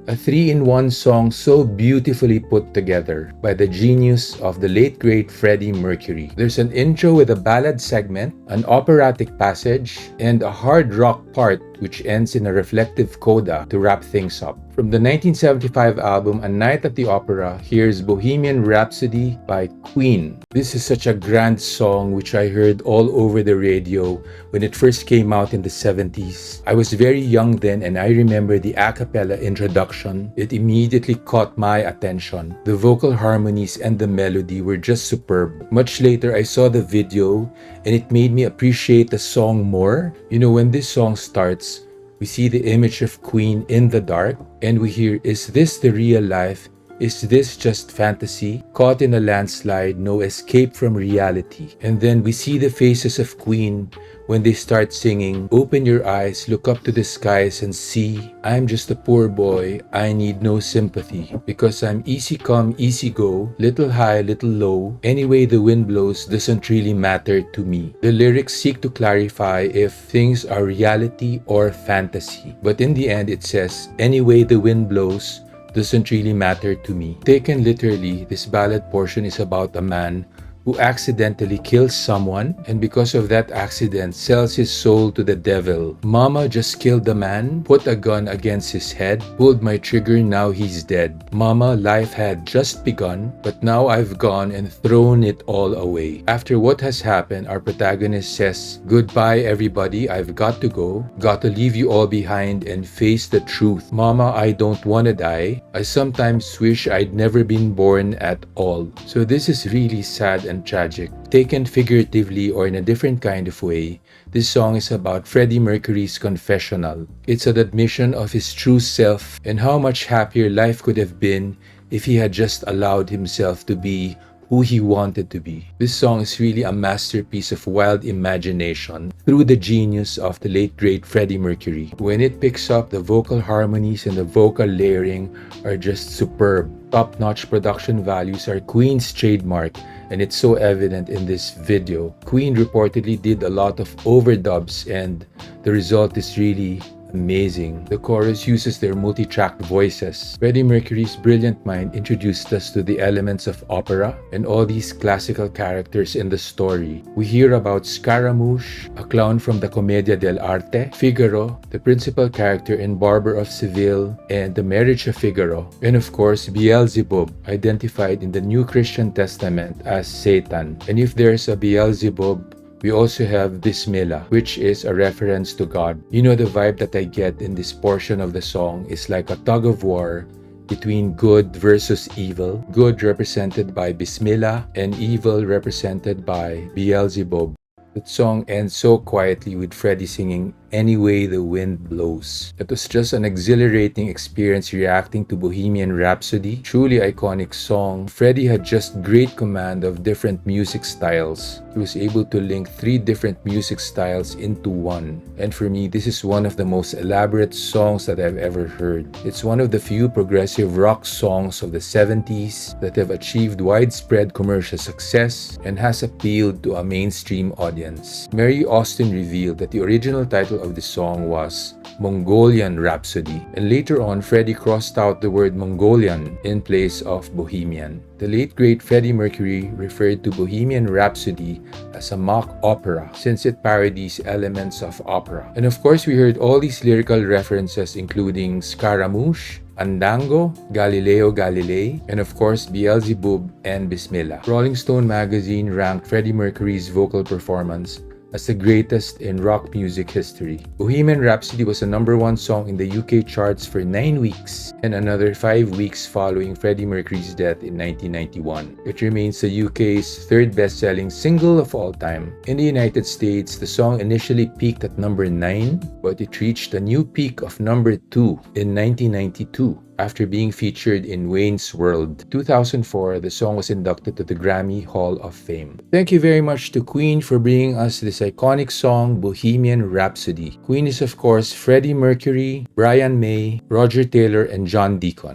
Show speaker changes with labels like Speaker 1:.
Speaker 1: A three-in-one song so beautifully put together by the genius of the late great Freddie Mercury. There's an intro with a ballad segment, an operatic passage, and a hard rock part which ends in a reflective coda to wrap things up. From the 1975 album A Night at the Opera, here's Bohemian Rhapsody by Queen. This is such a grand song which I heard all over the radio when it first came out in the 70s. I was very young then and I remember the a cappella introduction. It immediately caught my attention. The vocal harmonies and the melody were just superb. Much later I saw the video and it made me appreciate the song more. You know, when this song starts, we see the image of Queen in the dark and we hear, is this the real life? Is this just fantasy? Caught in a landslide, no escape from reality. And then we see the faces of Queen when they start singing, open your eyes, look up to the skies and see, I'm just a poor boy, I need no sympathy. Because I'm easy come, easy go, little high, little low, any way the wind blows doesn't really matter to me. The lyrics seek to clarify if things are reality or fantasy. But in the end it says, any way the wind blows doesn't really matter to me. Taken literally, this ballad portion is about a man who accidentally kills someone and because of that accident sells his soul to the devil. Mama just killed the man, put a gun against his head, pulled my trigger, now he's dead. Mama, life had just begun, but now I've gone and thrown it all away. After what has happened, our protagonist says, goodbye everybody, I've got to go, got to leave you all behind and face the truth. Mama, I don't wanna die. I sometimes wish I'd never been born at all. So this is really sad and tragic. Taken figuratively or in a different kind of way, this song is about Freddie Mercury's confessional. It's an admission of his true self and how much happier life could have been if he had just allowed himself to be who he wanted to be. This song is really a masterpiece of wild imagination through the genius of the late great Freddie Mercury. When it picks up, the vocal harmonies and the vocal layering are just superb. Top-notch production values are Queen's trademark and it's so evident in this video. Queen reportedly did a lot of overdubs and the result is really amazing. The chorus uses their multi-tracked voices. Freddie Mercury's brilliant mind introduced us to the elements of opera and all these classical characters in the story. We hear about Scaramouche, a clown from the Commedia dell'arte, Figaro, the principal character in Barber of Seville and The Marriage of Figaro, and of course Beelzebub, identified in the New Christian Testament as Satan. And if there's a Beelzebub, we also have Bismillah, which is a reference to God. You know, the vibe that I get in this portion of the song is like a tug of war between good versus evil. Good represented by Bismillah and evil represented by Beelzebub. The song ends so quietly with Freddie singing Any Way the Wind Blows. It was just an exhilarating experience reacting to Bohemian Rhapsody. Truly iconic song. Freddie had just great command of different music styles. He was able to link 3 different music styles into one. And for me, this is one of the most elaborate songs that I've ever heard. It's one of the few progressive rock songs of the 70s that have achieved widespread commercial success and has appealed to a mainstream audience. Mary Austin revealed that the original title of the song was Mongolian Rhapsody, and later on Freddie crossed out the word Mongolian in place of Bohemian. The late great Freddie Mercury referred to Bohemian Rhapsody as a mock opera since it parodies elements of opera. And of course we heard all these lyrical references including Scaramouche, Andango, Galileo Galilei, and of course Beelzebub and Bismillah. Rolling Stone magazine ranked Freddie Mercury's vocal performance as the greatest in rock music history. Bohemian Rhapsody was a #1 song in the UK charts for 9 weeks and another 5 weeks following Freddie Mercury's death in 1991. It remains the UK's 3rd best-selling single of all time. In the United States, the song initially peaked at #9, but it reached a new peak of #2 in 1992. After being featured in Wayne's World. 2004, the song was inducted to the Grammy Hall of Fame. Thank you very much to Queen for bringing us this iconic song, Bohemian Rhapsody. Queen is of course Freddie Mercury, Brian May, Roger Taylor, and John Deacon.